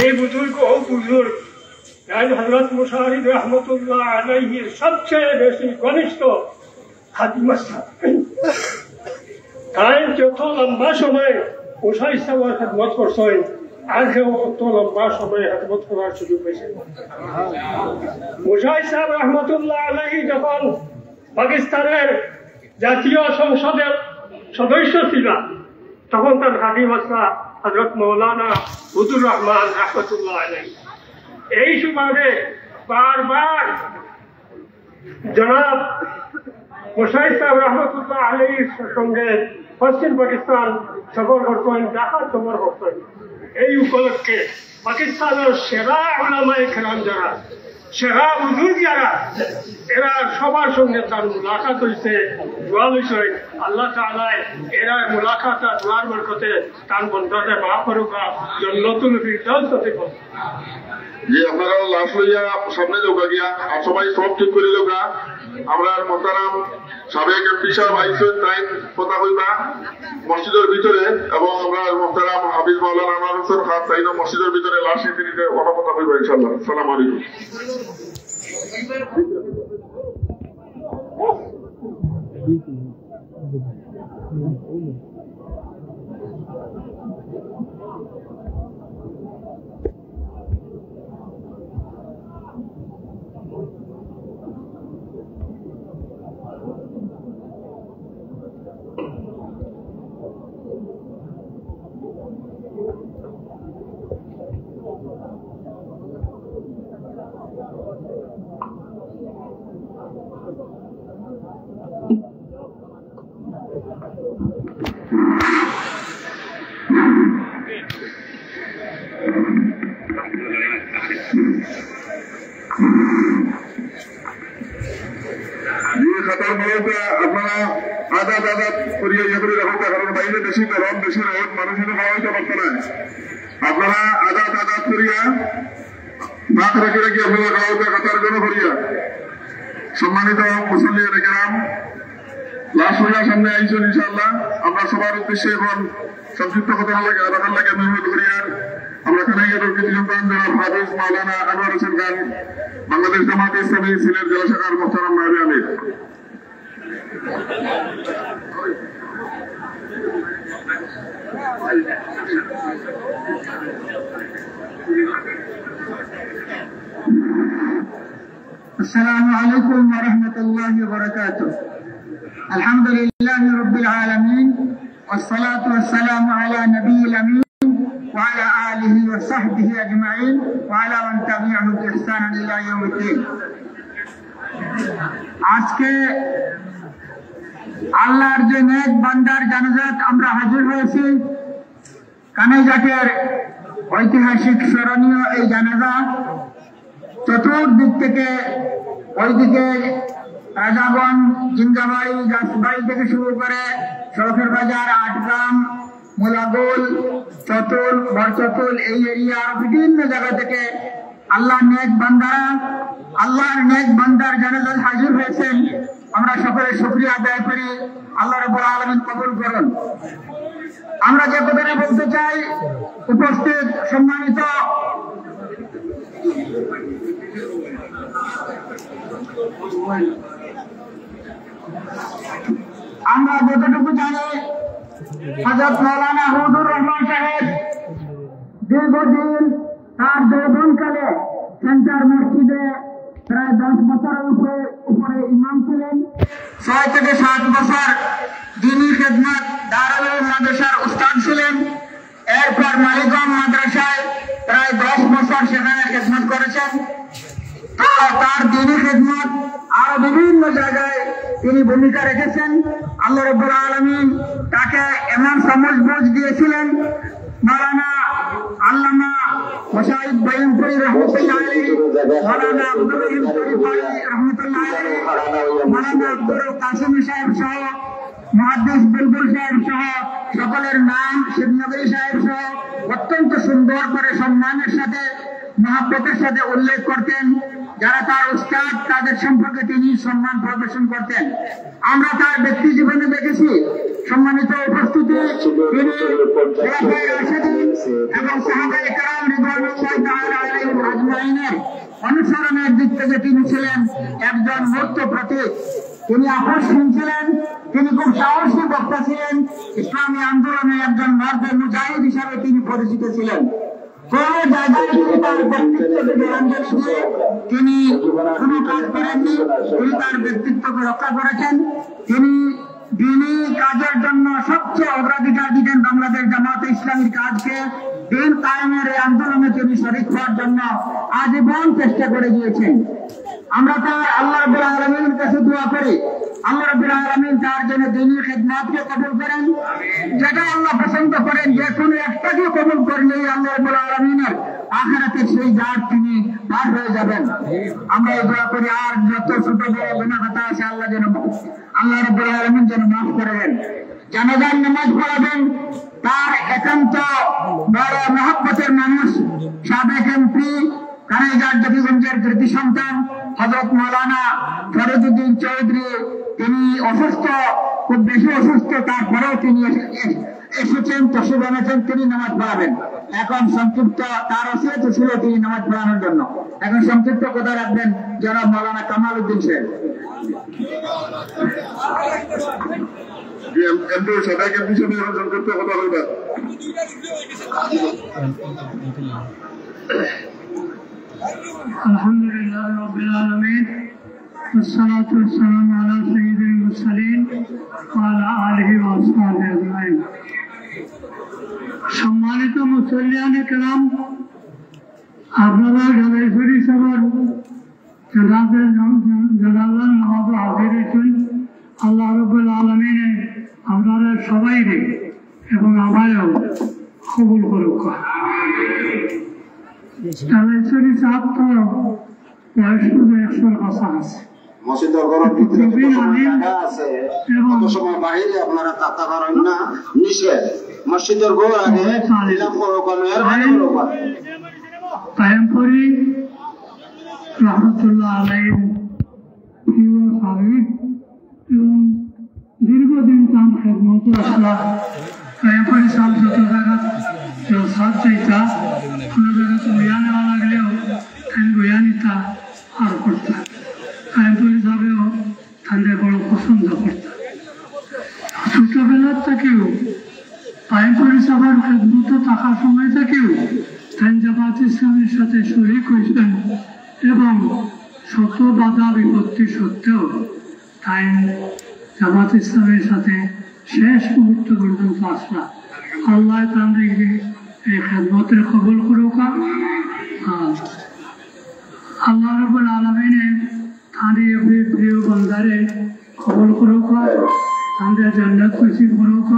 এই বুজুর্গ ও বুজুর্গ হযরত মুশাহিদ রহমতুল্লাহ আলাইহির সবচেয়ে বেশি ঘনিষ্ঠ খাদিম তাই যত লম্বা সময় মুশাহিদ সাহেবের খেদমত করছেন আর কেউ অত লম্বা সময় খেদমত করার সুযোগ পেয়েছে। মুশাহিদ সাহেব রহমতুল্লাহ আলাইহি যখন পাকিস্তানের জাতীয় সংসদের সদস্য ছিলেন তখন তার খাদিম হযরত মৌলানা হুজুর রহমান রহমতুল্লাহ আলাইহি। এই সময়ে বারবার জনাব মুশাহিদ সাহেব রহমতুল্লাহ আলাইহির সঙ্গে পশ্চিম পাকিস্তান সফর করতেন, ঢাকা সফর করতেন। এই উপলক্ষে পাকিস্তানের সেরা উলামায়ে কেরাম যারা, সেরা বুজুর্গ যারা, এরা সবার সঙ্গে তার মুলাকাত হয়েছে, দোয়া হয়েছে। আল্লাহ তাআলা এরা মুলাকাত আর দোয়ার বরকতে তার বন্ধনে মাফ করুকা, জান্নাতুল ফিরদাউস হতে পারে। যে আপনারা লাশ লইয়া সামনে লোকা গিয়া আর সবাই সব ঠিক করে লোকা। আমরা মোহতারাম সাবেক এমপি সাহেব আইসেন তাই কথা হইবা মসজিদের ভিতরে, এবং আমরা মোহতারাম হাফিজ মাওলানা আনোয়ার হোসেন খান তাইনও মসজিদের ভিতরে লাশ নীতিতে কথা হইবা ইনশাআল্লাহ। আসসালামু আলাইকুম। আপনারা আদাত করিয়া ইয়ে করে রাখুন, কারণ বাইরে বেশি গরম, বেশি রোদ, মানুষের খাওয়া হইতে পারত না। আপনারা আদাত করিয়া ভাত রেখে রেখে আপনারা খাওয়া হইতে কাতার জন্য করিয়া। সম্মানিত মুসল্লি কেরাম, লাশ হইয়া সামনে আইসেন ইনশাআল্লাহ। আমরা সবার উদ্দেশ্যে এখন সংক্ষিপ্ত কথা রাখার লাগে মেহনত করিয়ার আমরা কানাইঘাটের কৃতি সন্তান জনাব হাফিজ মাওলানা আনোয়ার হোসেন খান, বাংলাদেশ জামাত ইসলামী সিলেট জেলা শাখার মোহতারাম নায়েবে আমির। السلام عليكم ورحمة الله وبركاته. الحمد لله رب العالمين والصلاة والسلام على نبي الأمين وعلى آله وصحبه أجمعين وعلى من تبعهم بإحسان إلى يوم الدين. আজকে আল্লাহর যে নেক বান্দার জানাজাত আমরা হাজির হয়েছি। কানাইঘাটের ঐতিহাসিক স্মরণীয় এই জানাজা চতুর্দিক থেকে, ওইদিকে রাজাগঞ্জ, জিঙ্গাবাড়ি, গাছবাড়ি থেকে শুরু করে শরফের বাজার, আটগ্রাম, মোলাগোল, চতুল, বরচতুল, এই এরিয়ার বিভিন্ন জায়গা থেকে আল্লাহর নেক বান্দার জানাজাত হাজির হয়েছেন। আমরা সকলে শুকরিয়া আদায় করি। আল্লাহ রাব্বুল আলামিন কবুল করুন। আমরা যে কথাটা বলতে চাই, উপস্থিত সম্মানিত আমরা যতটুকু জানি, হযরত মাওলানা হুজুর রহমান সাহেব দীর্ঘদিন তার যৌবনকালে সেন্টার মসজিদে প্রায় 10 বছরের উপরে ইমাম ছিলেন। 6 থেকে 7 বছর দ্বীনি খেদমত দারুল উলুম মাদ্রাসার উস্তাদ ছিলেন। এরপর মালিগঞ্জ মাদ্রাসায় প্রায় 10 বছর সেখানে খেদমত করেছেন। তার দ্বীনি খেদমত আরো বিভিন্ন জায়গায় তিনি ভূমিকা রেখেছেন। আল্লাহ রাব্বুল আলামিন তাকে এমন সমঝ বুঝ দিয়েছিলেন। মাওলানা আল্লামা মুশাহিদ বাইনপুরি রহমাতুল্লাহ আলাইহি, মাওলানা আব্দুল রহিম শরীফাই রহমাতুল্লাহ আলাইহি, মাওলানা আব্দুল কাসিম সাহেব সহ, মুহাদ্দিস বুলবুল সাহেব সহ সকলের নাম, শিবনবী সাহেব সহ অত্যন্ত সুন্দর করে সম্মানের সাথে, মহব্বতের সাথে উল্লেখ করতেন। যারা তার উস্তাদ তাদের সম্পর্কে তিনি সম্মান প্রদর্শন করতেন। আমরা তার ব্যক্তি জীবনে দেখেছি। সম্মানিত উপস্থিতি, তিনি খোলাফায়ে রাশিদিন এবং সাহাবায়ে কেরাম রিদওয়ানুল্লাহি তাআলা আলাইহিম আজমাইনের অনুসরণের দিক থেকে তিনি ছিলেন একজন মূর্ত প্রতীক। তিনি আকর্ষণ ছিলেন, তিনি খুব সাহসী বক্তা ছিলেন, ইসলামী আন্দোলনে একজন মর্দে মুজাহিদ হিসাবে তিনি পরিচিত ছিলেন। কোন জায়গায় তিনি তার ব্যক্তিত্বকে জলাঞ্জলি দিয়ে তিনি কোন কাজ করেননি, তিনি তার ব্যক্তিত্বকে রক্ষা করেছেন। তিনি দিনী কাজের জন্য সবচেয়ে অগ্রাধিকার দিতেন। বাংলাদেশ জামাতে ইসলামীর কাজকে দিন কায়েমের এই আন্দোলনে তিনি শরীক হওয়ার জন্য আজীবন চেষ্টা করে গিয়েছেন। আমরা তার আল্লাহ রাব্বুল আলামিনের কাছে দোয়া করি, আল্লাহ রাব্বুল আলামিন তার জন্য দিনের খিদমতকে কবুল করেন। যেটা আল্লাহ পছন্দ করেন, যে কোনো একটাকে কবুল করলেই আল্লাহ রাব্বুল আলামিনের আখিরাতের সেই দ্বার তিনি পার হয়ে যাবেন। আমরা এই দোয়া করি। আর যত ছোট বড় গুনাহ খাতা আছে আল্লাহ রাব্বুল আলামিন যেন মাফ করে দেন। জানাজার নামাজ পড়াবেন তার একান্ত বড় মহব্বতের মানুষ, সাবেক এমপি কানাইঘাট জকিগঞ্জের কৃতি সন্তান হযরত মাওলানা ফরিদউদ্দিন চৌধুরী। তিনি অসুস্থ, খুব বেশি অসুস্থ, তারপরেও তিনি এসেছেন, তসিব এনেছেন, তিনি নামাজ পড়াবেন। এখন সংক্ষিপ্ত তার ওসিয়ত ছিল তিনি নামাজ পড়ানোর জন্য। এখন সংক্ষিপ্ত কথা রাখবেন জনাব মাওলানা কামাল উদ্দিন সাহেব। সংক্ষিপ্ত কথা বলবেন। আলহামদুলিল্লাহ রাব্বিল আলামিন, والصلاة والسلام على سيد المرسلين وعلى آله وأصحابه أجمعين। সম্মানিত মুসল্লিয়ানে কেরাম, আপনারা ঢালাইছড়ি সবার জানাজার নামাজে হাজির হয়েছেন। আল্লাহ রাব্বুল আলামিন আপনারা সবাইকে এবং আমারও কবুল করুক। ঢালাইছড়ি সাহেব তো বয়স 100 কাছাকাছি। মসজিদের ঘরের ভিতরে যত সময় জায়গা আছে তত সময় বাইরে আপনারা তাতা করেন না, নিষেধ। মসজিদের ঘর আগে নিলাম করোকানের পায়মপুরি রহমতুল্লাহ আলাইহি এবং দীর্ঘদিন তার খেদমত আসলা। পায়মপুরি সাহেব যত জায়গা কেউ সাথ চাইতা, কোনো জায়গাতে বইয়া নেওয়া লাগলেও আমি বইয়া নিতা আর করতাম। পায়মপুরি সাহেবেও তাদের বড় পছন্দ করতাম। ছোটবেলার থেকেও পায়মপুরি সাহেবের খেদমত থাকার সময় থেকেও তাই জামাত ইসলামের সাথে শরীক হয়েছেন এবং শত বাধা বিপত্তি সত্ত্বেও তাই জামাত ইসলামের সাথে শেষ মুহূর্ত পর্যন্ত আসলা। আল্লাহ তাদেরকে এই খেদমতের কবুল করুক। আল্লাহ রাব্বুল আলামিন তাদের প্রিয় বান্দারে কবুল করুক, তাদের জান্নাত নসিব করুক।